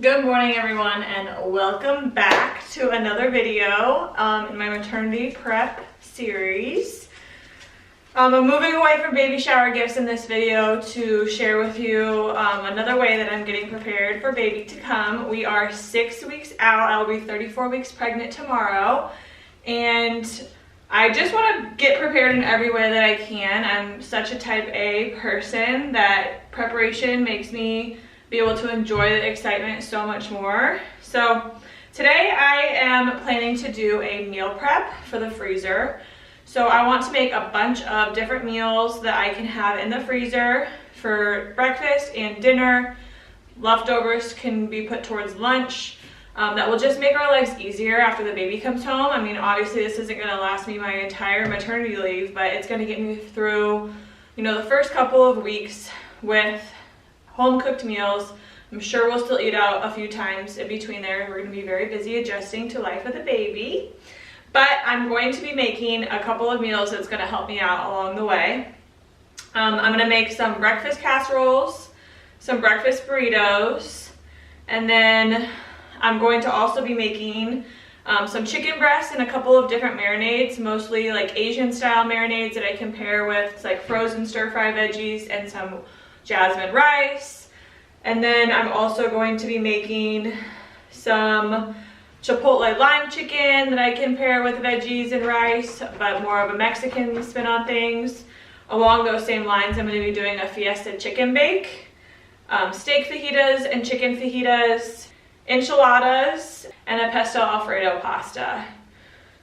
Good morning everyone and welcome back to another video in my maternity prep series. I'm moving away from baby shower gifts in this video to share with you another way that I'm getting prepared for baby to come. We are 6 weeks out. I'll be 34 weeks pregnant tomorrow, and I just want to get prepared in every way that I can. I'm such a type A person that preparation makes me be able to enjoy the excitement so much more. So today I am planning to do a meal prep for the freezer. So I want to make a bunch of different meals that I can have in the freezer for breakfast and dinner. Leftovers can be put towards lunch. That will just make our lives easier after the baby comes home. I mean, obviously this isn't gonna last me my entire maternity leave, but it's gonna get me through, the first couple of weeks with home cooked meals. I'm sure we'll still eat out a few times in between there. We're gonna be very busy adjusting to life with a baby. But I'm going to be making a couple of meals that's gonna help me out along the way. I'm gonna make some breakfast casseroles, some breakfast burritos, and then I'm going to also be making some chicken breasts and a couple of different marinades, mostly like Asian style marinades that I can pair with like frozen stir fry veggies and some jasmine rice. And then I'm also going to be making some chipotle lime chicken that I can pair with veggies and rice, but more of a Mexican spin on things. Along those same lines, I'm going to be doing a Fiesta chicken bake, steak fajitas and chicken fajitas, enchiladas, and a Pesto Alfredo pasta.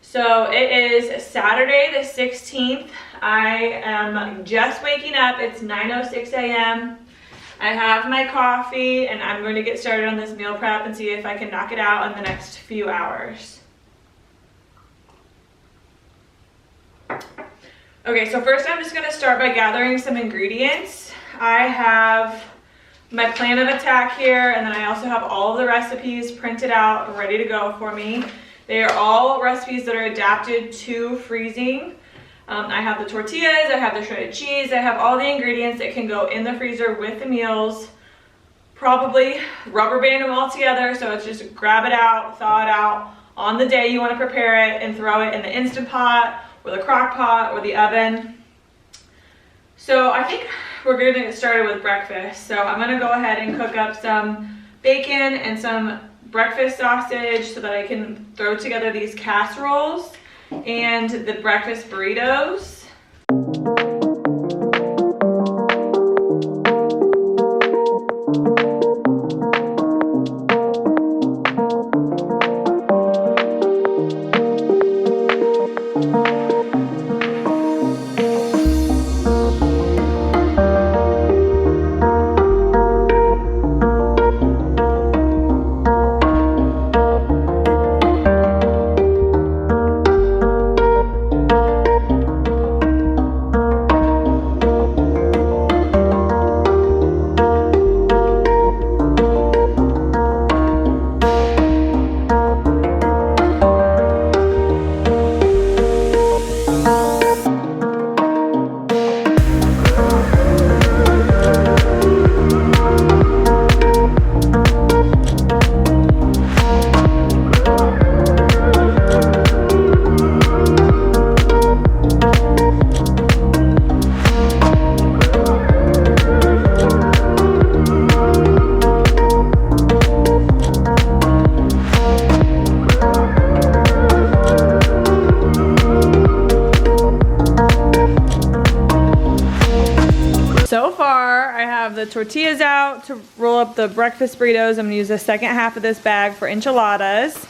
So it is Saturday the 16th. I am just waking up. It's 9:06 a.m. I have my coffee and I'm going to get started on this meal prep and see if I can knock it out in the next few hours. Okay, so first I'm just going to start by gathering some ingredients. I have my plan of attack here, and then I also have all of the recipes printed out ready to go for me. They are all recipes that are adapted to freezing. I have the tortillas, I have the shredded cheese, I have all the ingredients that can go in the freezer with the meals. Probably rubber band them all together, so it's just grab it out, thaw it out on the day you want to prepare it, and throw it in the Instant Pot or the crock pot or the oven. So I think we're going to get started with breakfast. So I'm going to go ahead and cook up some bacon and some breakfast sausage so that I can throw together these casseroles and the breakfast burritos. So far, I have the tortillas out to roll up the breakfast burritos. I'm gonna use the second half of this bag for enchiladas.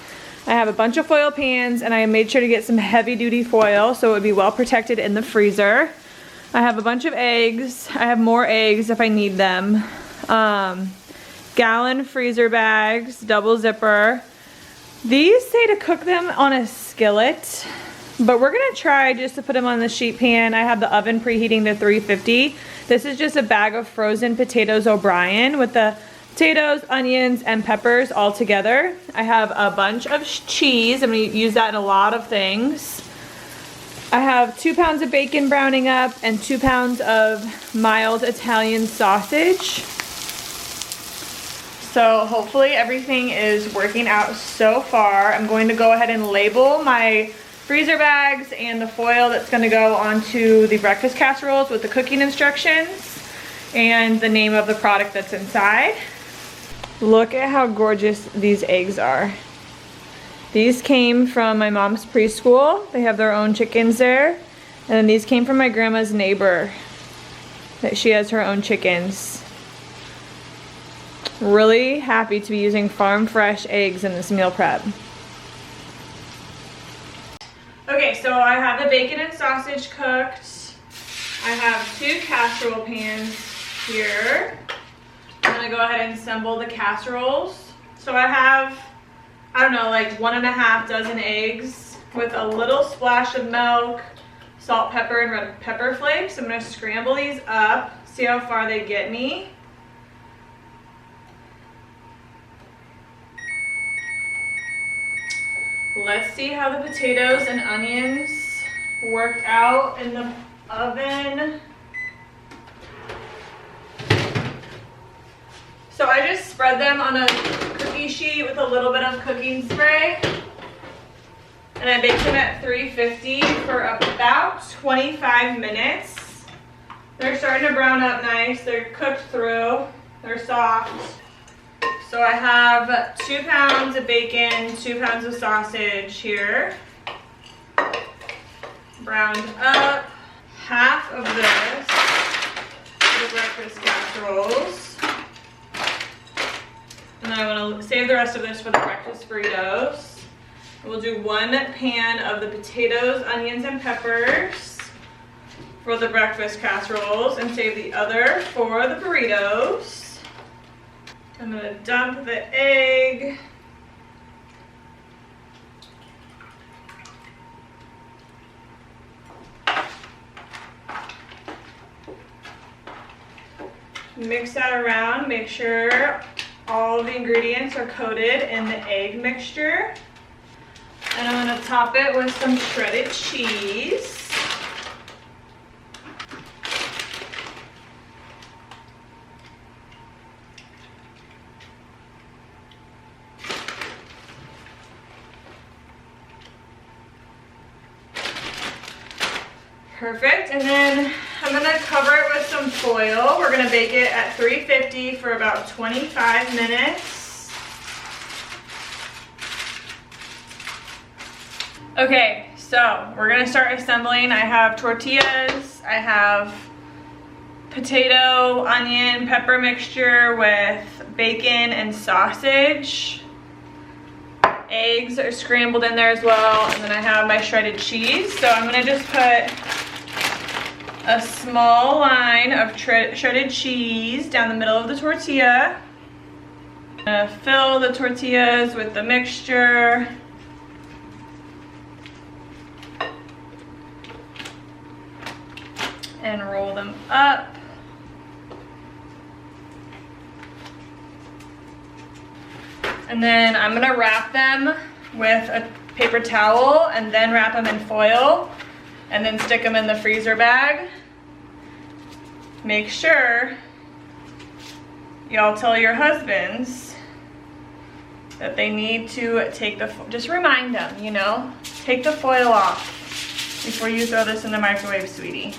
I have a bunch of foil pans, and I made sure to get some heavy duty foil so it would be well protected in the freezer. I have a bunch of eggs. I have more eggs if I need them. Gallon freezer bags, double zipper. These say to cook them on a skillet, but we're gonna try just to put them on the sheet pan. I have the oven preheating to 350. This is just a bag of frozen potatoes O'Brien with the potatoes, onions, and peppers all together. I have a bunch of cheese. I'm gonna use that in a lot of things. I have 2 pounds of bacon browning up and 2 pounds of mild Italian sausage. So hopefully everything is working out so far. I'm going to go ahead and label my freezer bags and the foil that's going to go onto the breakfast casseroles with the cooking instructions and the name of the product that's inside. Look at how gorgeous these eggs are. These came from my mom's preschool. They have their own chickens there. And then these came from my grandma's neighbor. That she has her own chickens. Really happy to be using farm fresh eggs in this meal prep. Okay, so I have the bacon and sausage cooked. I have 2 casserole pans here. I'm gonna go ahead and assemble the casseroles. So I have, I don't know, like 1.5 dozen eggs with a little splash of milk, salt, pepper, and red pepper flakes. I'm gonna scramble these up, see how far they get me. Let's see how the potatoes and onions worked out in the oven. So I just spread them on a cookie sheet with a little bit of cooking spray. And I baked them at 350 for about 25 minutes. They're starting to brown up nice. They're cooked through. They're soft. So I have 2 pounds of bacon, 2 pounds of sausage here. Browned up. Half of this for the breakfast casseroles. And then I want to save the rest of this for the breakfast burritos. We'll do 1 pan of the potatoes, onions, and peppers for the breakfast casseroles and save the other for the burritos. I'm gonna dump the egg. Mix that around, make sure all of the ingredients are coated in the egg mixture. And I'm gonna top it with some shredded cheese. Perfect, and then I'm gonna cover it with some foil. We're gonna bake it at 350 for about 25 minutes. Okay, so we're gonna start assembling. I have tortillas, I have potato, onion, pepper mixture with bacon and sausage. Eggs are scrambled in there as well, and then I have my shredded cheese. So I'm gonna just put a small line of shredded cheese down the middle of the tortilla. I'm gonna fill the tortillas with the mixture. And roll them up. And then I'm gonna wrap them with a paper towel and then wrap them in foil and then stick them in the freezer bag. Make sure y'all tell your husbands that they need to take the, just remind them, you know, take the foil off before you throw this in the microwave, sweetie.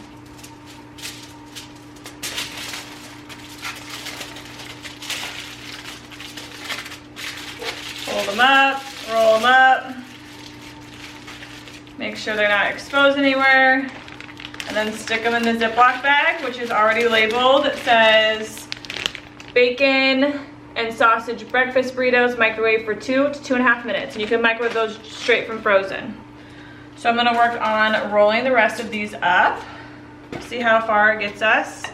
Fold them up, roll them up. Make sure they're not exposed anywhere. And then stick them in the Ziploc bag, which is already labeled. It says bacon and sausage breakfast burritos, microwave for 2 to 2.5 minutes. And you can microwave those straight from frozen. So I'm gonna work on rolling the rest of these up. See how far it gets us.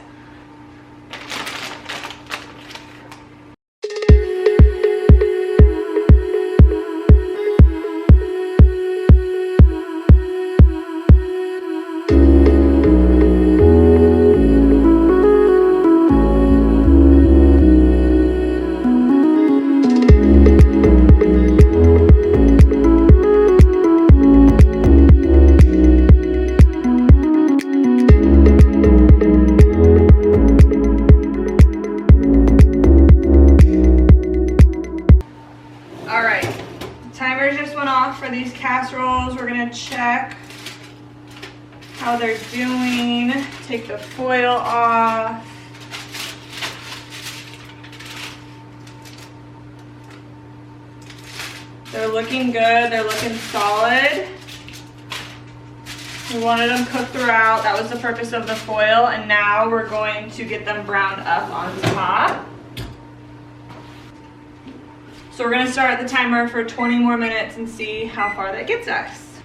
timers just went off for these casseroles. We're gonna check how they're doing. Take the foil off. They're looking good, they're looking solid. We wanted them cooked throughout. That was the purpose of the foil, and now we're going to get them browned up on top. So we're gonna start the timer for 20 more minutes and see how far that gets us.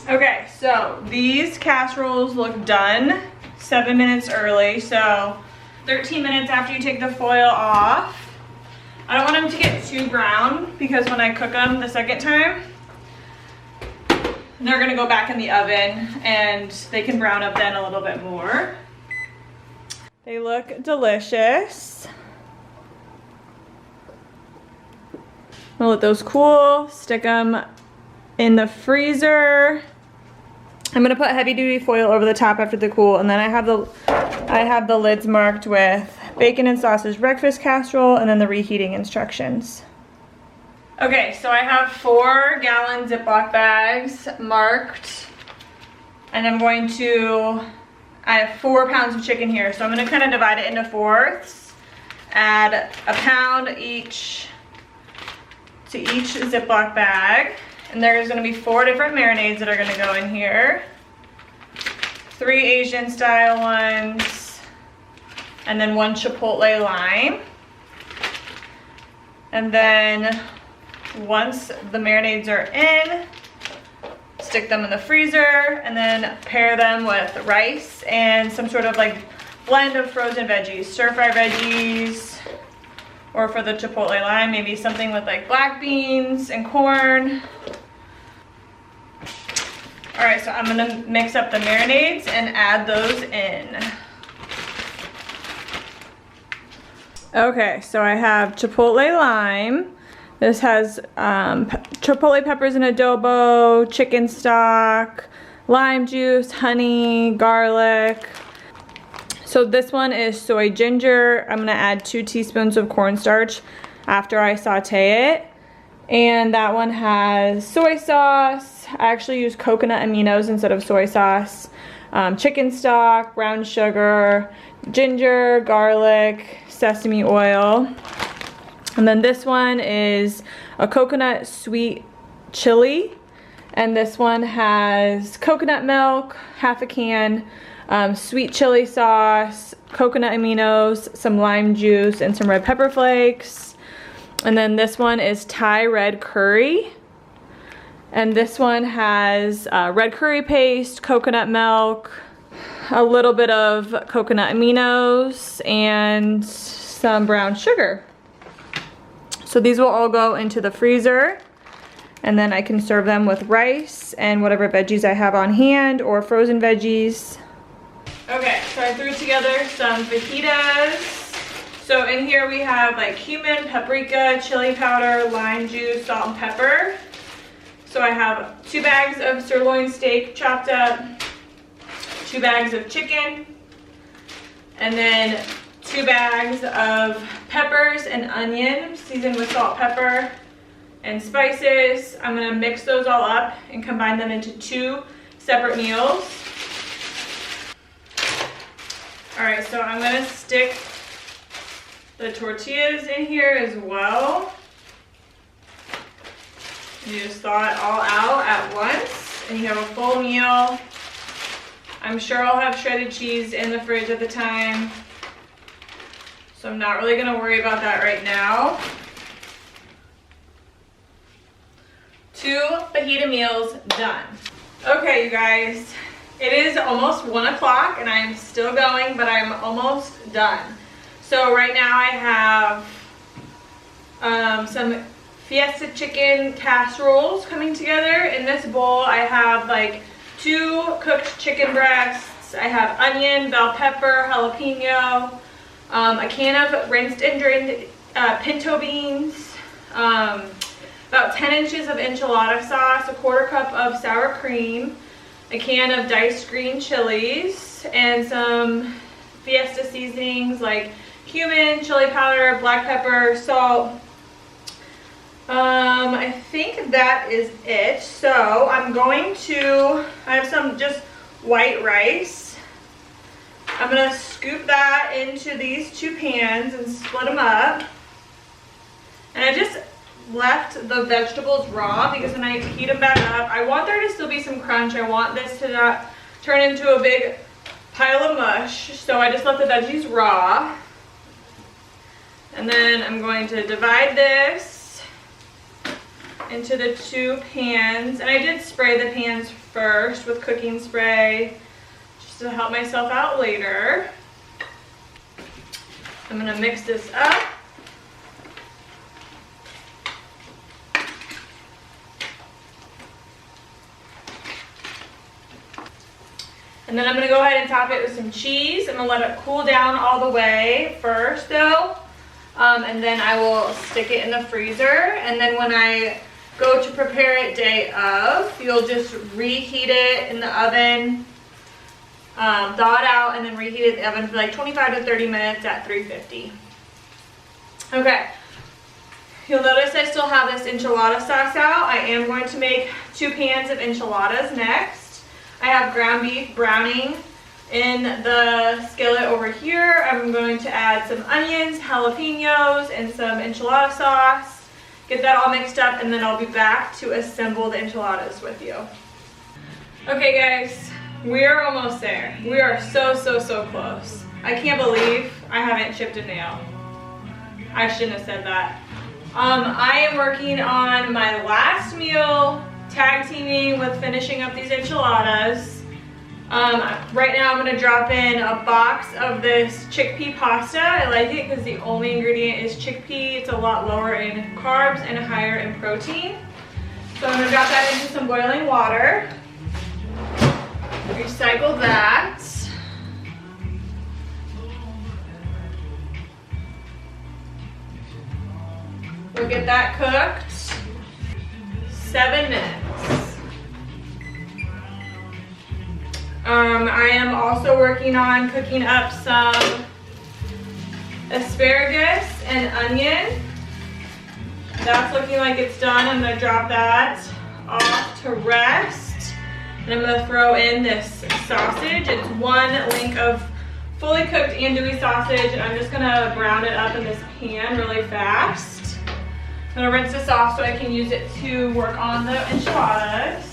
Okay, so these casseroles look done 7 minutes early, so 13 minutes after you take the foil off. I don't want them to get too brown because when I cook them the second time, they're gonna go back in the oven and they can brown up then a little bit more. They look delicious. I'll let those cool, stick them in the freezer. I'm gonna put heavy duty foil over the top after the cool, and then I have the lids marked with bacon and sausage breakfast casserole and then the reheating instructions. Okay, so I have 4-gallon Ziploc bags marked, and I have 4 pounds of chicken here, so I'm gonna kind of divide it into fourths. Add a pound each to each Ziploc bag, and there's gonna be 4 different marinades that are gonna go in here. 3 Asian style ones, and then 1 chipotle lime. And then once the marinades are in, stick them in the freezer and then pair them with rice and some sort of like blend of frozen veggies, stir-fry veggies, or for the chipotle lime, maybe something with like black beans and corn. All right, so I'm gonna mix up the marinades and add those in. Okay, so I have chipotle lime. This has chipotle peppers and adobo, chicken stock, lime juice, honey, garlic. So this one is soy ginger. I'm gonna add 2 teaspoons of cornstarch after I saute it. And that one has soy sauce. I actually use coconut aminos instead of soy sauce. Chicken stock, brown sugar, ginger, garlic, sesame oil. And then this one is a coconut sweet chili. And this one has coconut milk, half a can, sweet chili sauce, coconut aminos, some lime juice, and some red pepper flakes. And then this one is Thai red curry. And this one has red curry paste, coconut milk, a little bit of coconut aminos, and some brown sugar. So these will all go into the freezer, and then I can serve them with rice and whatever veggies I have on hand or frozen veggies. Okay, so I threw together some fajitas. So in here we have like cumin, paprika, chili powder, lime juice, salt and pepper. So I have 2 bags of sirloin steak chopped up, 2 bags of chicken, and then 2 bags of peppers and onion seasoned with salt, pepper, and spices. I'm gonna mix those all up and combine them into 2 separate meals. All right, so I'm gonna stick the tortillas in here as well. You just thaw it all out at once, and you have a full meal. I'm sure I'll have shredded cheese in the fridge at the time, so I'm not really gonna worry about that right now. 2 fajita meals done. Okay, you guys, it is almost 1 o'clock and I'm still going, but I'm almost done. So right now I have some Fiesta chicken casseroles coming together. In this bowl I have like 2 cooked chicken breasts. I have onion, bell pepper, jalapeno, a can of rinsed and drained pinto beans, about 10 inches of enchilada sauce, a 1/4 cup of sour cream, a can of diced green chilies, and some Fiesta seasonings like cumin, chili powder, black pepper, salt, I think that is it. So I have some just white rice. I'm gonna scoop that into these 2 pans and split them up. And I just left the vegetables raw because when I heat them back up, I want there to still be some crunch. I want this to not turn into a big pile of mush. So I just left the veggies raw. And then I'm going to divide this into the 2 pans. And I did spray the pans first with cooking spray just to help myself out later. I'm gonna mix this up. And then I'm gonna go ahead and top it with some cheese. I'm gonna let it cool down all the way first though. And then I will stick it in the freezer. And then when I go to prepare it day of, you'll just reheat it in the oven, thaw it out, and then reheat it in the oven for like 25 to 30 minutes at 350. Okay, you'll notice I still have this enchilada sauce out. I am going to make 2 pans of enchiladas next. I have ground beef browning in the skillet over here. I'm going to add some onions, jalapenos, and some enchilada sauce. Get that all mixed up, and then I'll be back to assemble the enchiladas with you. Okay guys, we are almost there. We are so close. I can't believe I haven't chipped a nail. I shouldn't have said that. I am working on my last meal, tag teaming with finishing up these enchiladas. Right now I'm going to drop in a box of this chickpea pasta. I like it because the only ingredient is chickpea. It's a lot lower in carbs and higher in protein. So I'm going to drop that into some boiling water. Recycle that. We'll get that cooked. 7 minutes. I am also working on cooking up some asparagus and onion. That's looking like it's done. I'm going to drop that off to rest. And I'm going to throw in this sausage. It's 1 link of fully cooked andouille sausage, and I'm just going to brown it up in this pan really fast. I'm going to rinse this off so I can use it to work on the enchiladas.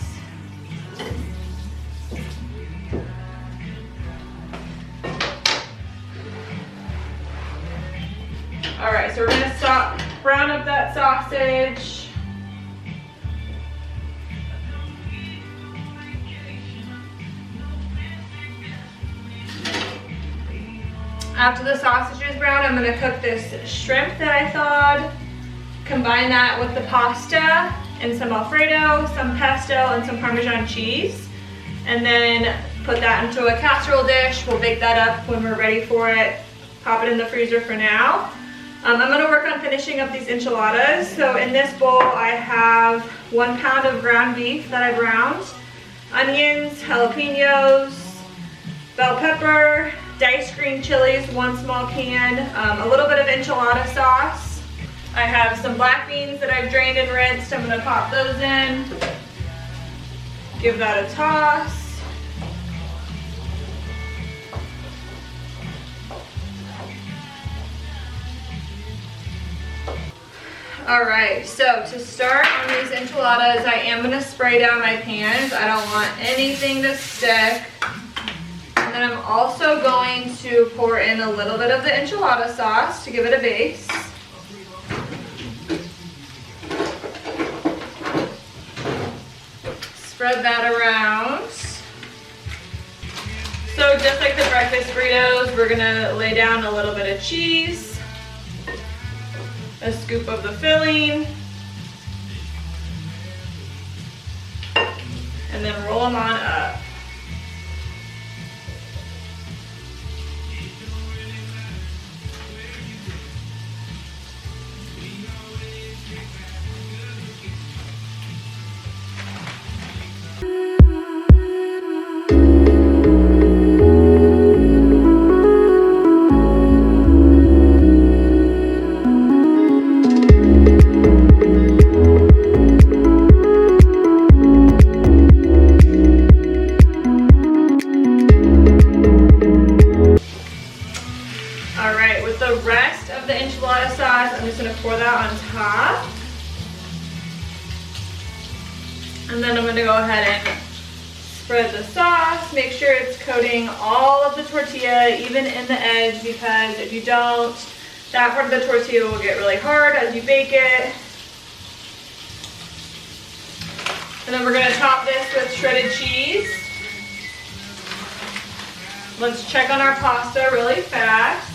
All right, so we're gonna brown up that sausage. After the sausage is brown, I'm gonna cook this shrimp that I thawed. Combine that with the pasta and some Alfredo, some pesto, and some Parmesan cheese. And then put that into a casserole dish. We'll bake that up when we're ready for it. Pop it in the freezer for now. I'm going to work on finishing up these enchiladas. So in this bowl I have 1 pound of ground beef that I browned, onions, jalapenos, bell pepper, diced green chilies, 1 small can, a little bit of enchilada sauce. I have some black beans that I've drained and rinsed. I'm going to pop those in, give that a toss. Alright, so to start on these enchiladas, I am going to spray down my pans. I don't want anything to stick. And then I'm also going to pour in a little bit of the enchilada sauce to give it a base. Spread that around. So just like the breakfast burritos, we're going to lay down a little bit of cheese. A scoop of the filling, and then roll them on up. top. And then I'm gonna go ahead and spread the sauce. Make sure it's coating all of the tortilla, even in the edge, because if you don't, that part of the tortilla will get really hard as you bake it. And then we're gonna top this with shredded cheese. Let's check on our pasta really fast.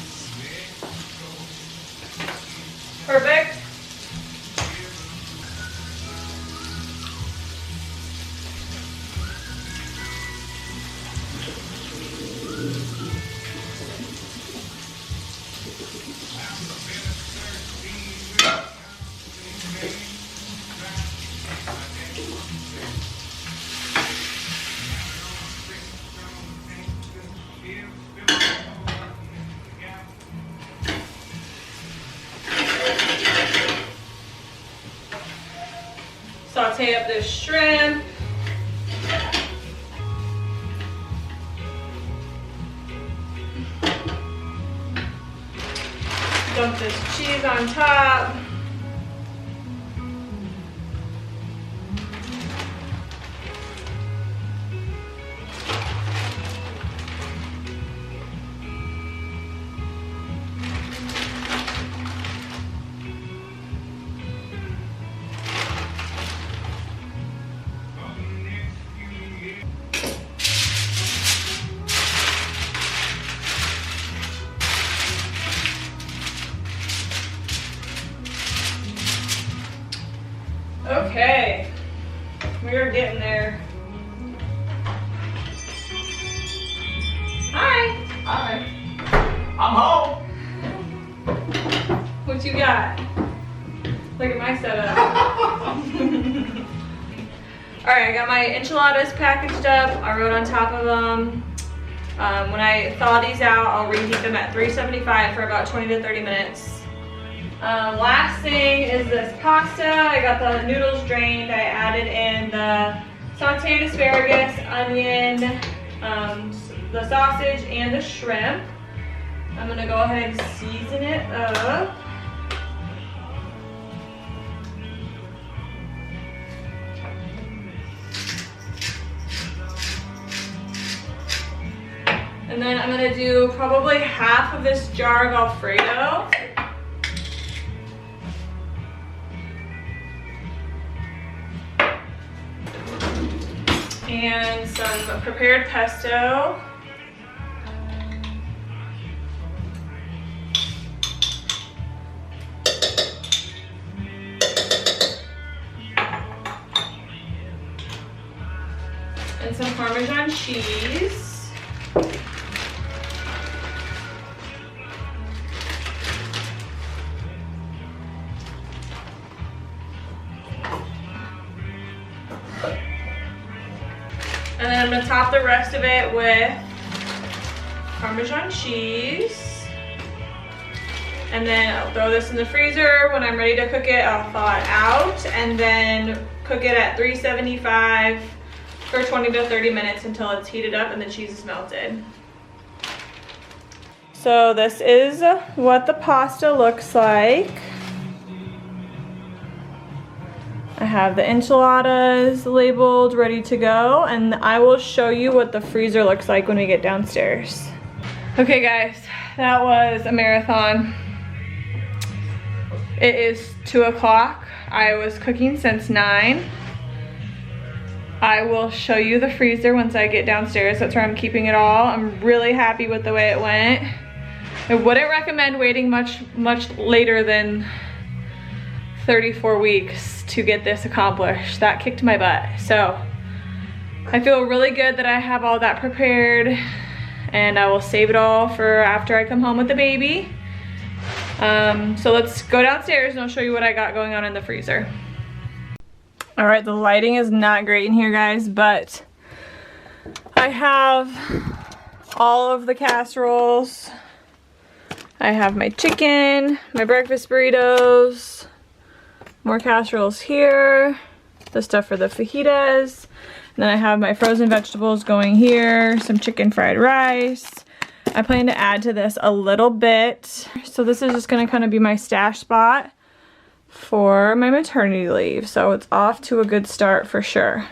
Perfect. Saute up this shrimp. Dump this cheese on top. Okay, we're getting there. Hi. Hi. I'm home. What you got? Look at my setup. Alright, I got my enchiladas packaged up. I wrote on top of them. When I thaw these out, I'll reheat them at 375 for about 20 to 30 minutes. Last thing is this pasta. I got the noodles drained. I added in the sauteed asparagus, onion, the sausage, and the shrimp. I'm gonna go ahead and season it up. And then I'm gonna do probably half of this jar of Alfredo. And some prepared pesto. And some Parmesan cheese. And then I'm gonna top the rest of it with Parmesan cheese. And then I'll throw this in the freezer. When I'm ready to cook it, I'll thaw it out and then cook it at 375 for 20 to 30 minutes until it's heated up and the cheese is melted. So this is what the pasta looks like. I have the enchiladas labeled, ready to go, and I will show you what the freezer looks like when we get downstairs. Okay guys, that was a marathon. It is 2 o'clock. I was cooking since 9. I will show you the freezer once I get downstairs. That's where I'm keeping it all. I'm really happy with the way it went. I wouldn't recommend waiting much later than 34 weeks to get this accomplished. That kicked my butt. So I feel really good that I have all that prepared, and I will save it all for after I come home with the baby. So let's go downstairs and I'll show you what I got going on in the freezer. All right, the lighting is not great in here, guys, but I have all of the casseroles. I have my chicken, my breakfast burritos, more casseroles here, the stuff for the fajitas, and then I have my frozen vegetables going here, some chicken fried rice. I plan to add to this a little bit. So this is just gonna kind of be my stash spot for my maternity leave, so it's off to a good start for sure.